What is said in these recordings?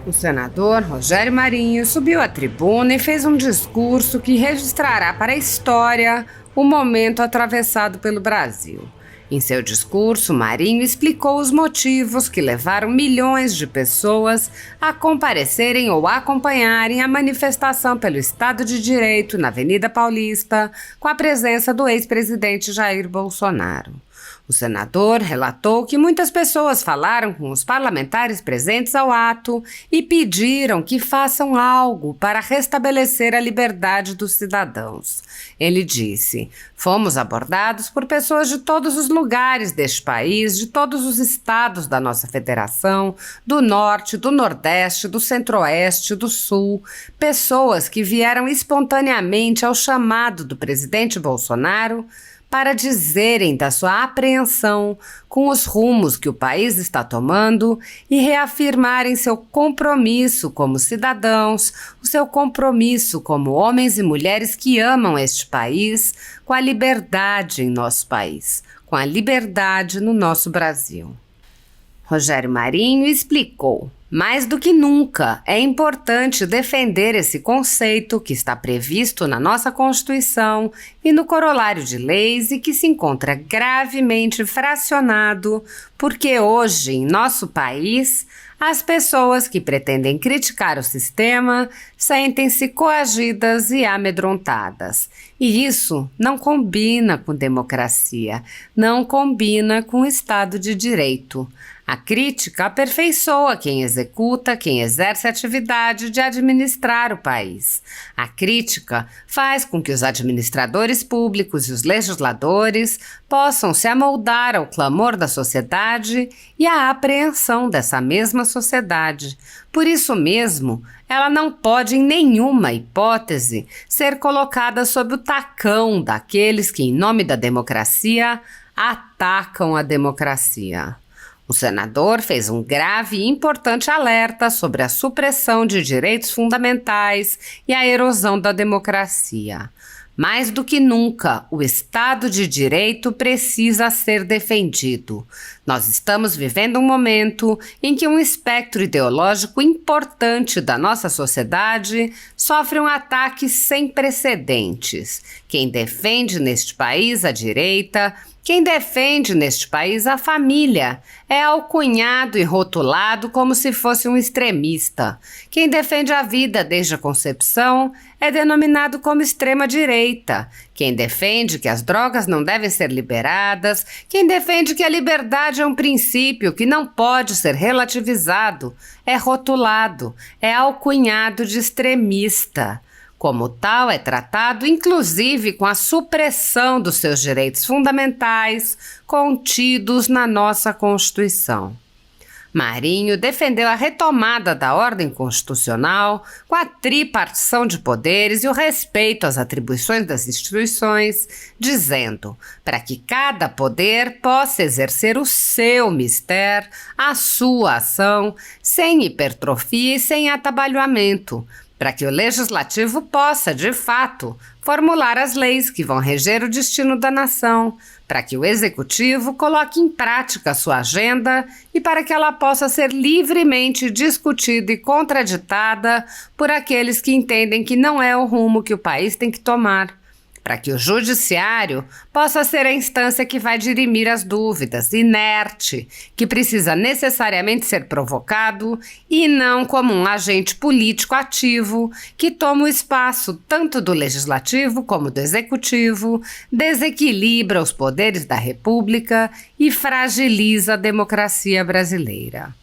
O senador Rogério Marinho subiu à tribuna e fez um discurso que registrará para a história o momento atravessado pelo Brasil. Em seu discurso, Marinho explicou os motivos que levaram milhões de pessoas a comparecerem ou acompanharem a manifestação pelo Estado de Direito na Avenida Paulista, com a presença do ex-presidente Jair Bolsonaro. O senador relatou que muitas pessoas falaram com os parlamentares presentes ao ato e pediram que façam algo para restabelecer a liberdade dos cidadãos. Ele disse: "Fomos abordados por pessoas de todos os lugares deste país, de todos os estados da nossa federação, do norte, do nordeste, do centro-oeste, do sul, pessoas que vieram espontaneamente ao chamado do presidente Bolsonaro para dizerem da sua apreensão com os rumos que o país está tomando e reafirmarem seu compromisso como cidadãos, o seu compromisso como homens e mulheres que amam este país, com a liberdade em nosso país, com a liberdade no nosso Brasil." Rogério Marinho explicou: "Mais do que nunca, é importante defender esse conceito que está previsto na nossa Constituição e no corolário de leis e que se encontra gravemente fracionado, porque hoje, em nosso país, as pessoas que pretendem criticar o sistema sentem-se coagidas e amedrontadas. E isso não combina com democracia, não combina com o Estado de Direito. A crítica aperfeiçoa quem executa, quem exerce a atividade de administrar o país. A crítica faz com que os administradores públicos e os legisladores possam se amoldar ao clamor da sociedade e à apreensão dessa mesma sociedade. Por isso mesmo, ela não pode em nenhuma hipótese ser colocada sob o tacão daqueles que, em nome da democracia, atacam a democracia." O senador fez um grave e importante alerta sobre a supressão de direitos fundamentais e a erosão da democracia. Mais do que nunca, o Estado de Direito precisa ser defendido. Nós estamos vivendo um momento em que um espectro ideológico importante da nossa sociedade sofre um ataque sem precedentes. Quem defende neste país a direita, quem defende neste país a família, é alcunhado e rotulado como se fosse um extremista. Quem defende a vida desde a concepção é denominado como extrema-direita. Quem defende que as drogas não devem ser liberadas, quem defende que a liberdade é um princípio que não pode ser relativizado, é rotulado, é alcunhado de extremista. Como tal, é tratado inclusive com a supressão dos seus direitos fundamentais contidos na nossa Constituição. Marinho defendeu a retomada da ordem constitucional com a tripartição de poderes e o respeito às atribuições das instituições, dizendo: para que cada poder possa exercer o seu mistério, a sua ação, sem hipertrofia e sem atabalhoamento, para que o legislativo possa, de fato, formular as leis que vão reger o destino da nação, para que o executivo coloque em prática a sua agenda e para que ela possa ser livremente discutida e contraditada por aqueles que entendem que não é o rumo que o país tem que tomar, para que o judiciário possa ser a instância que vai dirimir as dúvidas, inerte, que precisa necessariamente ser provocado e não como um agente político ativo que toma o espaço tanto do legislativo como do executivo, desequilibra os poderes da República e fragiliza a democracia brasileira.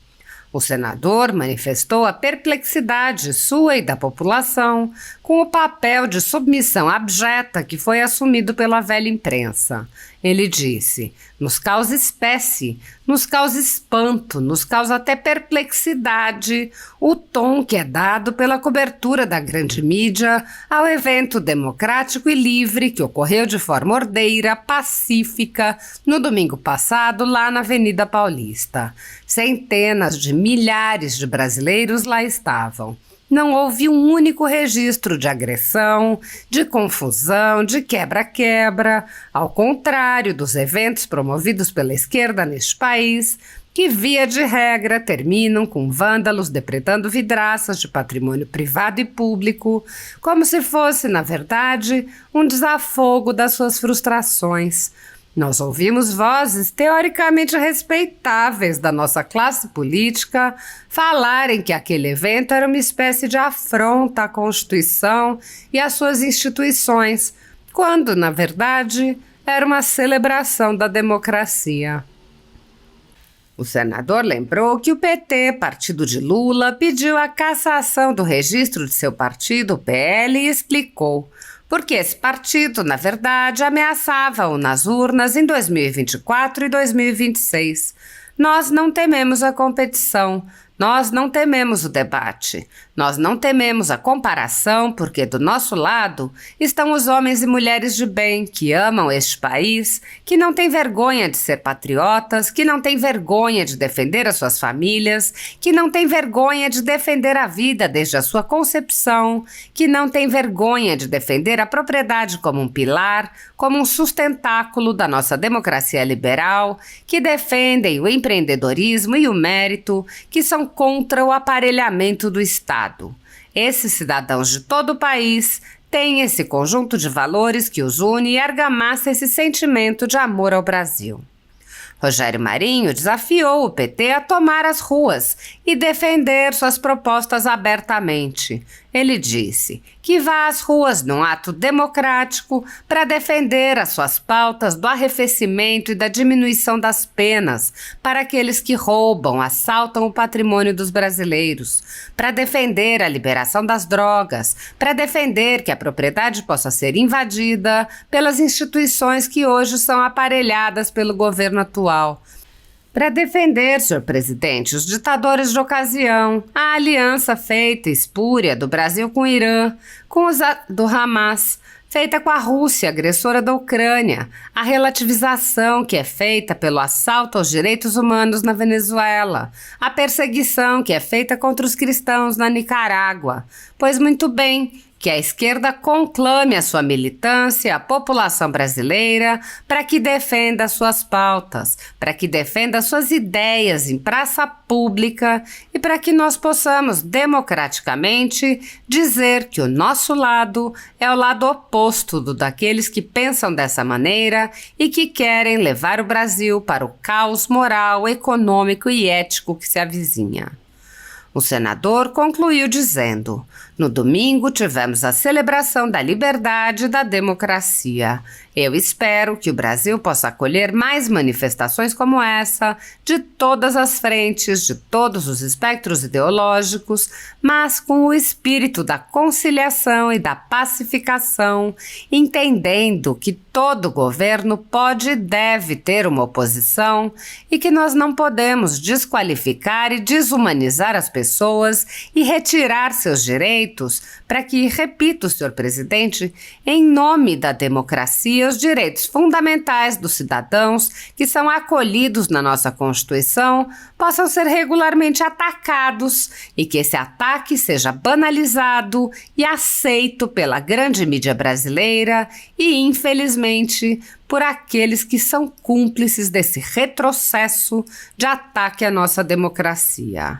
O senador manifestou a perplexidade sua e da população com o papel de submissão abjeta que foi assumido pela velha imprensa. Ele disse: "Nos causa espécie, nos causa espanto, nos causa até perplexidade o tom que é dado pela cobertura da grande mídia ao evento democrático e livre que ocorreu de forma ordeira, pacífica, no domingo passado, lá na Avenida Paulista. Centenas de milhares de brasileiros lá estavam. Não houve um único registro de agressão, de confusão, de quebra-quebra, ao contrário dos eventos promovidos pela esquerda neste país, que via de regra terminam com vândalos depredando vidraças de patrimônio privado e público, como se fosse, na verdade, um desafogo das suas frustrações. Nós ouvimos vozes teoricamente respeitáveis da nossa classe política falarem que aquele evento era uma espécie de afronta à Constituição e às suas instituições, quando, na verdade, era uma celebração da democracia. O senador lembrou que o PT, partido de Lula, pediu a cassação do registro de seu partido, o PL, e explicou porque esse partido, na verdade, ameaçava-o nas urnas em 2024 e 2026. Nós não tememos a competição, nós não tememos o debate, nós não tememos a comparação, porque do nosso lado estão os homens e mulheres de bem que amam este país, que não têm vergonha de ser patriotas, que não têm vergonha de defender as suas famílias, que não têm vergonha de defender a vida desde a sua concepção, que não têm vergonha de defender a propriedade como um pilar, como um sustentáculo da nossa democracia liberal, que defendem o empreendedorismo e o mérito, que são contra o aparelhamento do Estado. Esses cidadãos de todo o país têm esse conjunto de valores que os une e argamassa esse sentimento de amor ao Brasil. Rogério Marinho desafiou o PT a tomar as ruas e defender suas propostas abertamente. Ele disse que vá às ruas num ato democrático para defender as suas pautas do arrefecimento e da diminuição das penas para aqueles que roubam, assaltam o patrimônio dos brasileiros, para defender a liberação das drogas, para defender que a propriedade possa ser invadida pelas instituições que hoje são aparelhadas pelo governo atual. Para defender, senhor presidente, os ditadores de ocasião, a aliança feita espúria do Brasil com o Irã, com os do Hamas, feita com a Rússia, agressora da Ucrânia, a relativização que é feita pelo assalto aos direitos humanos na Venezuela, a perseguição que é feita contra os cristãos na Nicarágua. Pois muito bem, que a esquerda conclame a sua militância, a população brasileira, para que defenda suas pautas, para que defenda suas ideias em praça pública e para que nós possamos democraticamente dizer que o nosso lado é o lado oposto do daqueles que pensam dessa maneira e que querem levar o Brasil para o caos moral, econômico e ético que se avizinha. O senador concluiu dizendo: no domingo tivemos a celebração da liberdade e da democracia. Eu espero que o Brasil possa acolher mais manifestações como essa, de todas as frentes, de todos os espectros ideológicos, mas com o espírito da conciliação e da pacificação, entendendo que todo governo pode e deve ter uma oposição e que nós não podemos desqualificar e desumanizar as pessoas e retirar seus direitos para que, repito, senhor presidente, em nome da democracia, os direitos fundamentais dos cidadãos que são acolhidos na nossa Constituição possam ser regularmente atacados e que esse ataque seja banalizado e aceito pela grande mídia brasileira e, infelizmente, por aqueles que são cúmplices desse retrocesso de ataque à nossa democracia.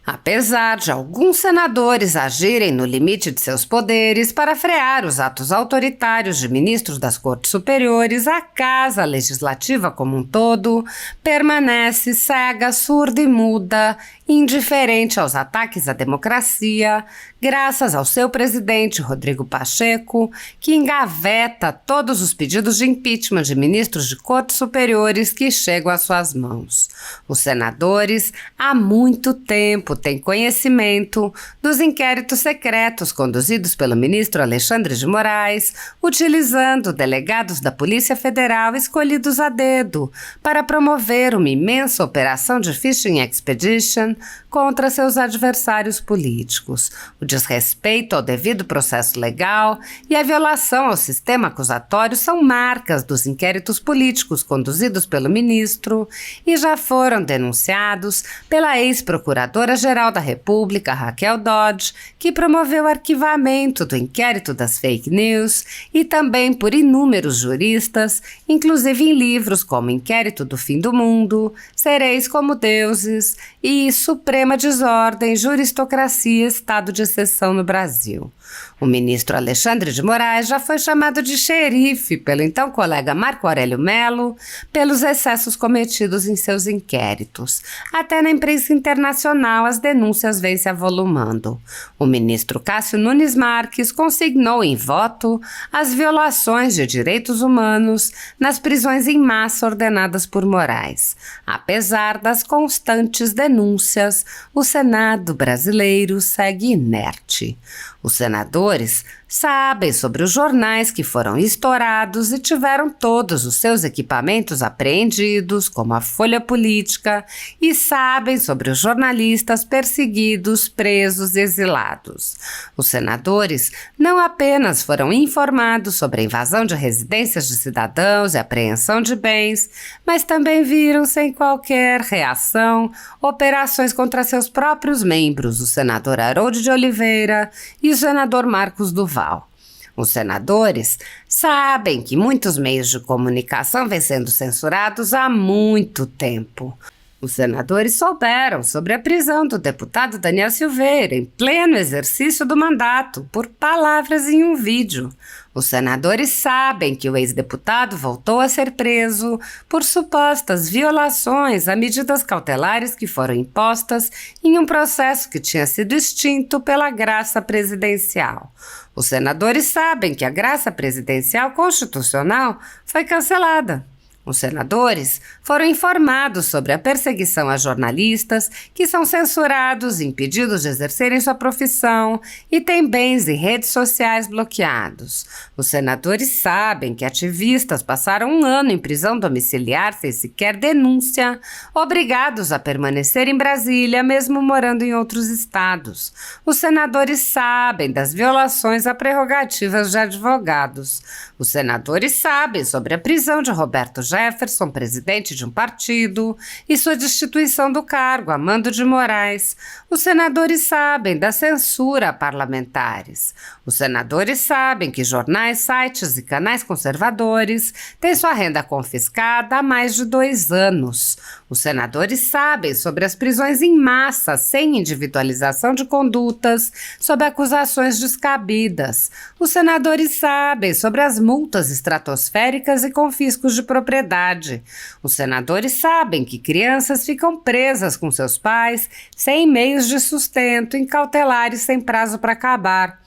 Apesar de alguns senadores agirem no limite de seus poderes para frear os atos autoritários de ministros das Cortes Superiores, a Casa Legislativa como um todo permanece cega, surda e muda, indiferente aos ataques à democracia, graças ao seu presidente Rodrigo Pacheco, que engaveta todos os pedidos de impeachment de ministros de Cortes Superiores que chegam às suas mãos. Os senadores, há muito tempo, têm conhecimento dos inquéritos secretos conduzidos pelo ministro Alexandre de Moraes, utilizando delegados da Polícia Federal escolhidos a dedo para promover uma imensa operação de Fishing Expedition contra seus adversários políticos. O desrespeito ao devido processo legal e a violação ao sistema acusatório são marcas dos inquéritos políticos conduzidos pelo ministro e já foram denunciados pela ex-procuradora-geral da República, Raquel Dodge, que promoveu o arquivamento do inquérito das fake news, e também por inúmeros juristas, inclusive em livros como Inquérito do Fim do Mundo, Sereis como Deuses e Suprema Desordem, Juristocracia e Estado de Exceção no Brasil. O ministro Alexandre de Moraes já foi chamado de xerife pelo então colega Marco Aurélio Mello pelos excessos cometidos em seus inquéritos. Até na imprensa internacional as denúncias vêm se avolumando. O ministro Cássio Nunes Marques consignou em voto as violações de direitos humanos nas prisões em massa ordenadas por Moraes. Apesar das constantes denúncias, o Senado brasileiro segue inerte. Os senadores sabem sobre os jornais que foram estourados e tiveram todos os seus equipamentos apreendidos, como a Folha Política, e sabem sobre os jornalistas perseguidos, presos e exilados. Os senadores não apenas foram informados sobre a invasão de residências de cidadãos e apreensão de bens, mas também viram sem qualquer reação operações contra seus próprios membros, o senador Harold de Oliveira e o senador Marcos Duval. Os senadores sabem que muitos meios de comunicação vêm sendo censurados há muito tempo. Os senadores souberam sobre a prisão do deputado Daniel Silveira em pleno exercício do mandato por palavras em um vídeo. Os senadores sabem que o ex-deputado voltou a ser preso por supostas violações a medidas cautelares que foram impostas em um processo que tinha sido extinto pela graça presidencial. Os senadores sabem que a graça presidencial constitucional foi cancelada. Os senadores foram informados sobre a perseguição a jornalistas que são censurados e impedidos de exercerem sua profissão e têm bens e redes sociais bloqueados. Os senadores sabem que ativistas passaram um ano em prisão domiciliar sem sequer denúncia, obrigados a permanecer em Brasília, mesmo morando em outros estados. Os senadores sabem das violações a prerrogativas de advogados. Os senadores sabem sobre a prisão de Roberto Jefferson, presidente de um partido, e sua destituição do cargo a mando de Moraes. Os senadores sabem da censura a parlamentares. Os senadores sabem que jornais, sites e canais conservadores têm sua renda confiscada há mais de 2 anos. Os senadores sabem sobre as prisões em massa, sem individualização de condutas, sob acusações descabidas. Os senadores sabem sobre as multas estratosféricas e confiscos de propriedade. Os senadores sabem que crianças ficam presas com seus pais, sem meios de sustento, em cautelares sem prazo para acabar.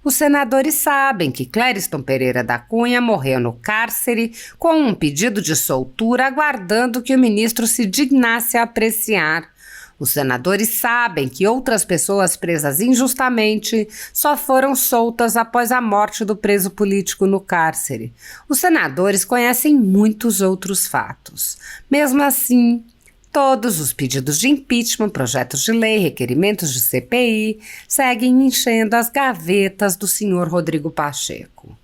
Os senadores sabem que Clériston Pereira da Cunha morreu no cárcere com um pedido de soltura, aguardando que o ministro se dignasse a apreciar. Os senadores sabem que outras pessoas presas injustamente só foram soltas após a morte do preso político no cárcere. Os senadores conhecem muitos outros fatos. Mesmo assim, todos os pedidos de impeachment, projetos de lei, requerimentos de CPI seguem enchendo as gavetas do senhor Rodrigo Pacheco.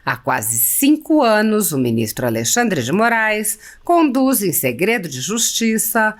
Há quase 5 anos, o ministro Alexandre de Moraes conduz em segredo de justiça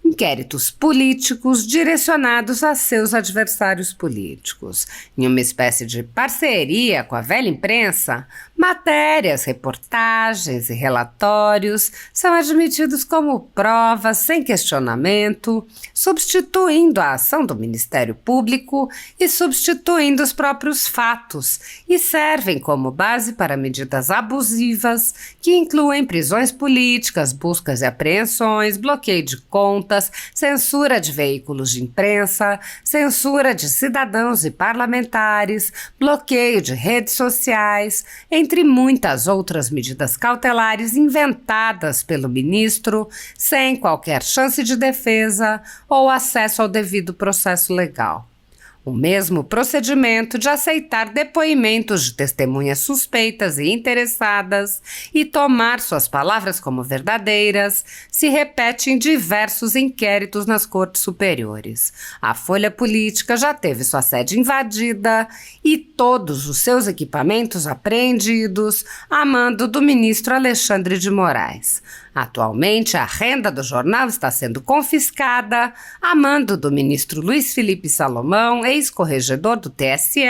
inquéritos políticos direcionados a seus adversários políticos. Em uma espécie de parceria com a velha imprensa, matérias, reportagens e relatórios são admitidos como provas sem questionamento, substituindo a ação do Ministério Público e substituindo os próprios fatos, e servem como base para medidas abusivas que incluem prisões políticas, buscas e apreensões, bloqueio de contas, censura de veículos de imprensa, censura de cidadãos e parlamentares, bloqueio de redes sociais, entre muitas outras medidas cautelares inventadas pelo ministro, sem qualquer chance de defesa ou acesso ao devido processo legal. O mesmo procedimento de aceitar depoimentos de testemunhas suspeitas e interessadas e tomar suas palavras como verdadeiras se repete em diversos inquéritos nas cortes superiores. A Folha Política já teve sua sede invadida e todos os seus equipamentos apreendidos a mando do ministro Alexandre de Moraes. Atualmente, a renda do jornal está sendo confiscada a mando do ministro Luiz Felipe Salomão, ex-corregedor do TSE,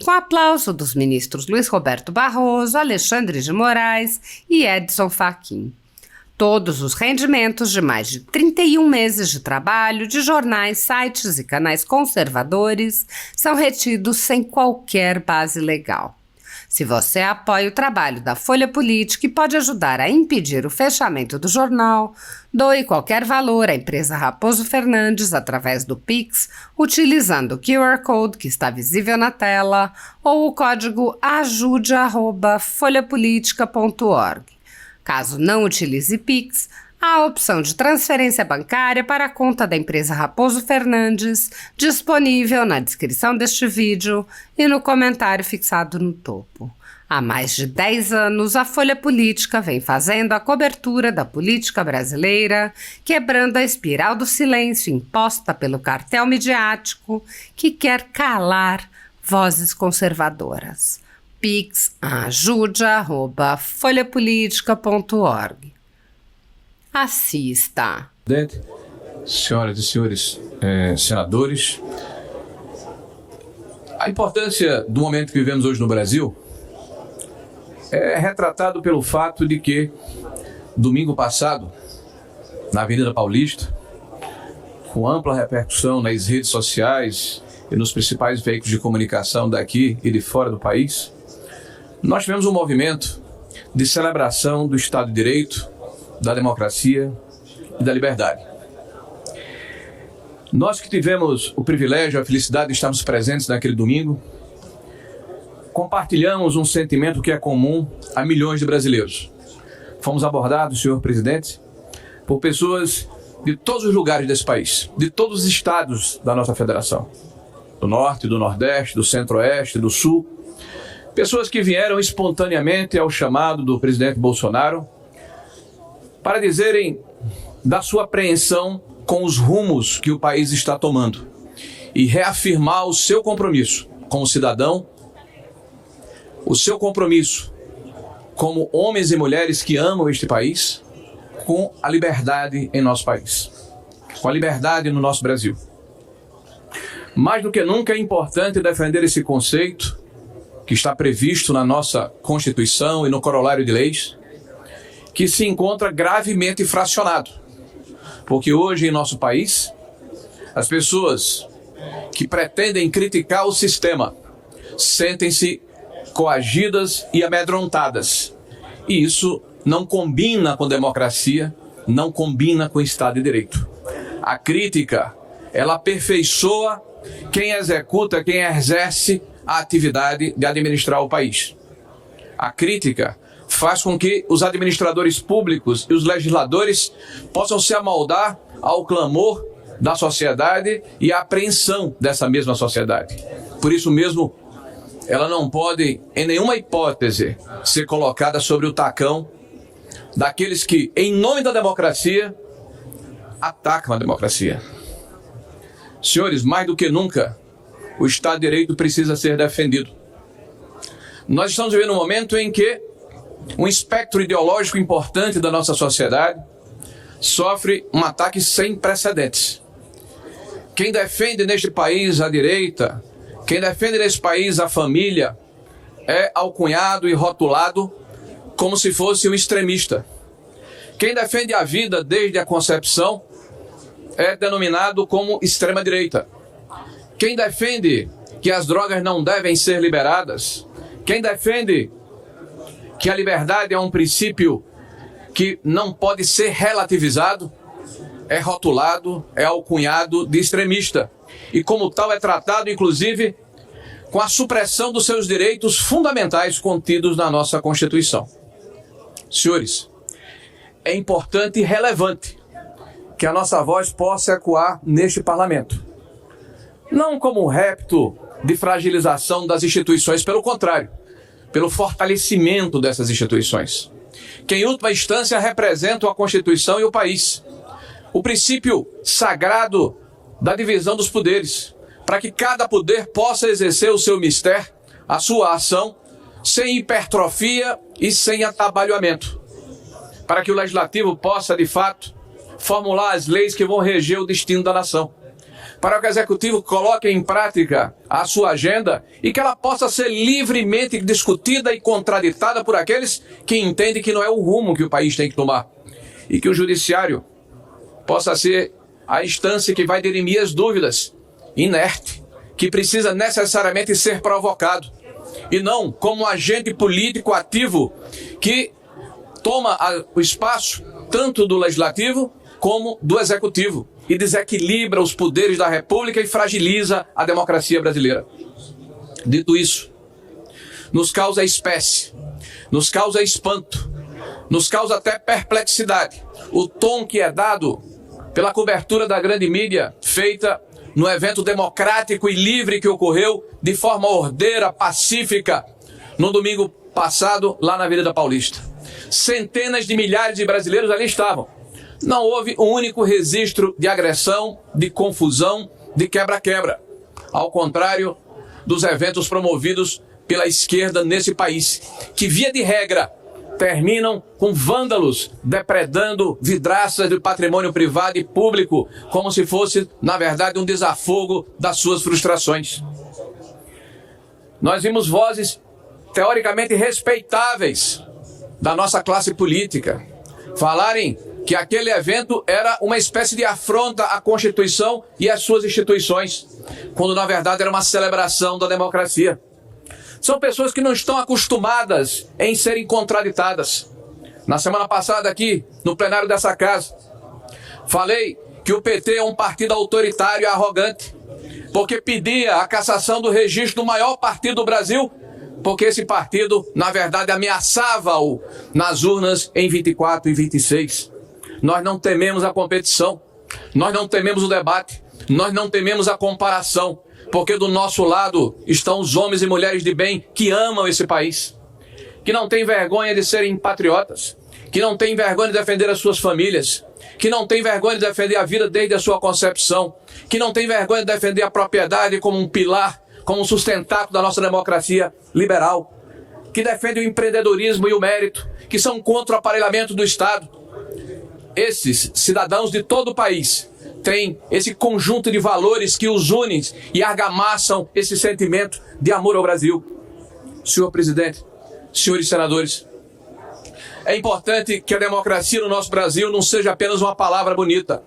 com aplauso dos ministros Luiz Roberto Barroso, Alexandre de Moraes e Edson Fachin. Todos os rendimentos de mais de 31 meses de trabalho de jornais, sites e canais conservadores são retidos sem qualquer base legal. Se você apoia o trabalho da Folha Política e pode ajudar a impedir o fechamento do jornal, doe qualquer valor à empresa Raposo Fernandes através do Pix, utilizando o QR Code que está visível na tela ou o código ajude@folhapolitica.org. Caso não utilize Pix, há a opção de transferência bancária para a conta da empresa Raposo Fernandes, disponível na descrição deste vídeo e no comentário fixado no topo. Há mais de 10 anos, a Folha Política vem fazendo a cobertura da política brasileira, quebrando a espiral do silêncio imposta pelo cartel midiático que quer calar vozes conservadoras. Pix ajude@folhapolitica.org. Assista. Senhoras e senhores senadores, a importância do momento que vivemos hoje no Brasil é retratado pelo fato de que, domingo passado, na Avenida Paulista, com ampla repercussão nas redes sociais e nos principais veículos de comunicação daqui e de fora do país, nós tivemos um movimento de celebração do Estado de Direito, da democracia e da liberdade. Nós que tivemos o privilégio, a felicidade de estarmos presentes naquele domingo, compartilhamos um sentimento que é comum a milhões de brasileiros. Fomos abordados, senhor presidente, por pessoas de todos os lugares desse país, de todos os estados da nossa federação, do norte, do nordeste, do centro-oeste, do sul, pessoas que vieram espontaneamente ao chamado do presidente Bolsonaro para dizerem da sua apreensão com os rumos que o país está tomando e reafirmar o seu compromisso como cidadão, o seu compromisso como homens e mulheres que amam este país, com a liberdade em nosso país, com a liberdade no nosso Brasil. Mais do que nunca é importante defender esse conceito que está previsto na nossa Constituição e no corolário de leis, que se encontra gravemente fracionado. Porque hoje em nosso país, as pessoas que pretendem criticar o sistema sentem-se coagidas e amedrontadas. E isso não combina com democracia, não combina com Estado de Direito. A crítica, ela aperfeiçoa quem executa, quem exerce a atividade de administrar o país. A crítica faz com que os administradores públicos e os legisladores possam se amoldar ao clamor da sociedade e à apreensão dessa mesma sociedade. Por isso mesmo, ela não pode, em nenhuma hipótese, ser colocada sobre o tacão daqueles que, em nome da democracia, atacam a democracia. Senhores, mais do que nunca, o Estado de Direito precisa ser defendido. Nós estamos vivendo um momento em que um espectro ideológico importante da nossa sociedade sofre um ataque sem precedentes. Quem defende neste país a direita, quem defende neste país a família, é alcunhado e rotulado como se fosse um extremista. Quem defende a vida desde a concepção é denominado como extrema-direita. Quem defende que as drogas não devem ser liberadas, quem defende que a liberdade é um princípio que não pode ser relativizado, é rotulado, é alcunhado de extremista. E como tal é tratado, inclusive, com a supressão dos seus direitos fundamentais contidos na nossa Constituição. Senhores, é importante e relevante que a nossa voz possa ecoar neste parlamento, não como um repto de fragilização das instituições, pelo contrário, pelo fortalecimento dessas instituições, que em última instância representam a Constituição e o país. O princípio sagrado da divisão dos poderes, para que cada poder possa exercer o seu mistério, a sua ação, sem hipertrofia e sem atabalhamento, para que o legislativo possa, de fato, formular as leis que vão reger o destino da nação, para que o executivo coloque em prática a sua agenda e que ela possa ser livremente discutida e contraditada por aqueles que entendem que não é o rumo que o país tem que tomar, e que o judiciário possa ser a instância que vai dirimir as dúvidas, inerte, que precisa necessariamente ser provocado, e não como um agente político ativo que toma o espaço tanto do legislativo como do executivo e desequilibra os poderes da República e fragiliza a democracia brasileira. Dito isso, nos causa espécie, nos causa espanto, nos causa até perplexidade o tom que é dado pela cobertura da grande mídia feita no evento democrático e livre que ocorreu de forma ordeira, pacífica, no domingo passado, lá na Avenida Paulista. Centenas de milhares de brasileiros ali estavam. Não houve um único registro de agressão, de confusão, de quebra-quebra. Ao contrário dos eventos promovidos pela esquerda nesse país, que via de regra terminam com vândalos depredando vidraças de patrimônio privado e público, como se fosse, na verdade, um desafogo das suas frustrações. Nós vimos vozes teoricamente respeitáveis da nossa classe política falarem que aquele evento era uma espécie de afronta à Constituição e às suas instituições, quando na verdade era uma celebração da democracia. São pessoas que não estão acostumadas em serem contraditadas. Na semana passada aqui, no plenário dessa casa, falei que o PT é um partido autoritário e arrogante, porque pedia a cassação do registro do maior partido do Brasil, porque esse partido, na verdade, ameaçava-o nas urnas em 24 e 26. Nós não tememos a competição, nós não tememos o debate, nós não tememos a comparação, porque do nosso lado estão os homens e mulheres de bem que amam esse país, que não têm vergonha de serem patriotas, que não têm vergonha de defender as suas famílias, que não têm vergonha de defender a vida desde a sua concepção, que não têm vergonha de defender a propriedade como um pilar, como um sustentáculo da nossa democracia liberal, que defende o empreendedorismo e o mérito, que são contra o aparelhamento do Estado. Esses cidadãos de todo o país têm esse conjunto de valores que os unem e argamassam esse sentimento de amor ao Brasil. Senhor presidente, senhores senadores, é importante que a democracia no nosso Brasil não seja apenas uma palavra bonita.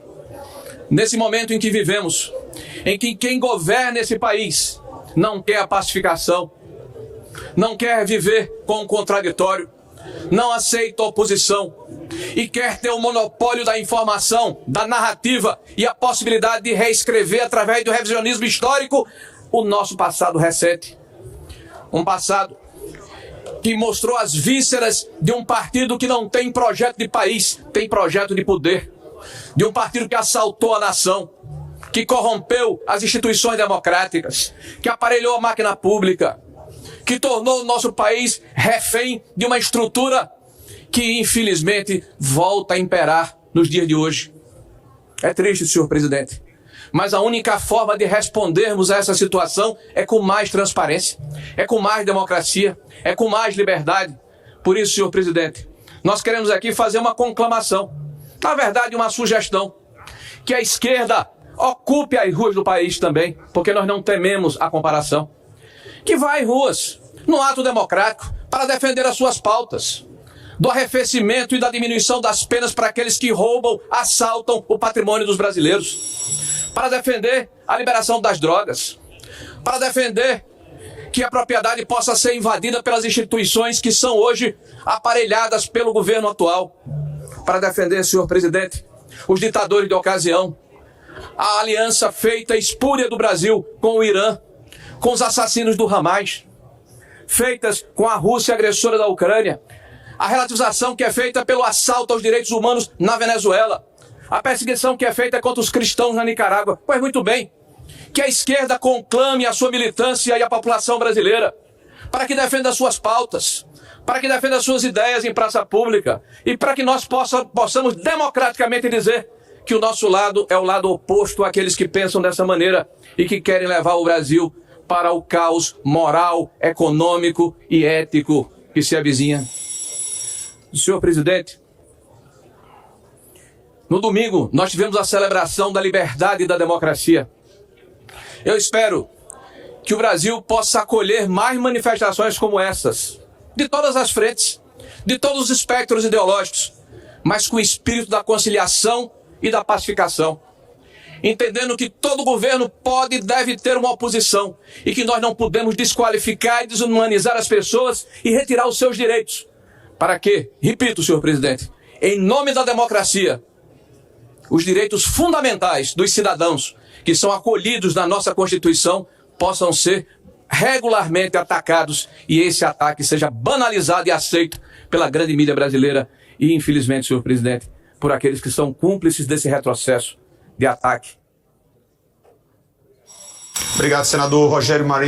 Nesse momento em que vivemos, em que quem governa esse país não quer a pacificação, não quer viver com o contraditório, não aceita a oposição e quer ter o monopólio da informação, da narrativa e a possibilidade de reescrever através do revisionismo histórico o nosso passado recente. Um passado que mostrou as vísceras de um partido que não tem projeto de país, tem projeto de poder. De um partido que assaltou a nação, que corrompeu as instituições democráticas, que aparelhou a máquina pública, que tornou o nosso país refém de uma estrutura que, infelizmente, volta a imperar nos dias de hoje. É triste, senhor presidente, mas a única forma de respondermos a essa situação é com mais transparência, é com mais democracia, é com mais liberdade. Por isso, senhor presidente, nós queremos aqui fazer uma conclamação, na verdade, uma sugestão, que a esquerda ocupe as ruas do país também, porque nós não tememos a comparação, que vá às ruas, no ato democrático, para defender as suas pautas, do arrefecimento e da diminuição das penas para aqueles que roubam, assaltam o patrimônio dos brasileiros, para defender a liberação das drogas, para defender que a propriedade possa ser invadida pelas instituições que são hoje aparelhadas pelo governo atual, para defender, senhor presidente, os ditadores de ocasião, a aliança feita espúria do Brasil com o Irã, com os assassinos do Hamas, feitas com a Rússia agressora da Ucrânia, a relativização que é feita pelo assalto aos direitos humanos na Venezuela, a perseguição que é feita contra os cristãos na Nicarágua. Pois muito bem, que a esquerda conclame a sua militância e a população brasileira, para que defenda as suas pautas, para que defenda as suas ideias em praça pública e para que nós possamos democraticamente dizer que o nosso lado é o lado oposto àqueles que pensam dessa maneira e que querem levar o Brasil para o caos moral, econômico e ético que se avizinha. Senhor presidente, no domingo nós tivemos a celebração da liberdade e da democracia. Eu espero que o Brasil possa acolher mais manifestações como essas, de todas as frentes, de todos os espectros ideológicos, mas com o espírito da conciliação e da pacificação, entendendo que todo governo pode e deve ter uma oposição e que nós não podemos desqualificar e desumanizar as pessoas e retirar os seus direitos. Para que, repito, senhor presidente, em nome da democracia, os direitos fundamentais dos cidadãos que são acolhidos na nossa Constituição possam ser regularmente atacados e esse ataque seja banalizado e aceito pela grande mídia brasileira e, infelizmente, senhor presidente, por aqueles que são cúmplices desse retrocesso de ataque. Obrigado, senador Rogério Marinho.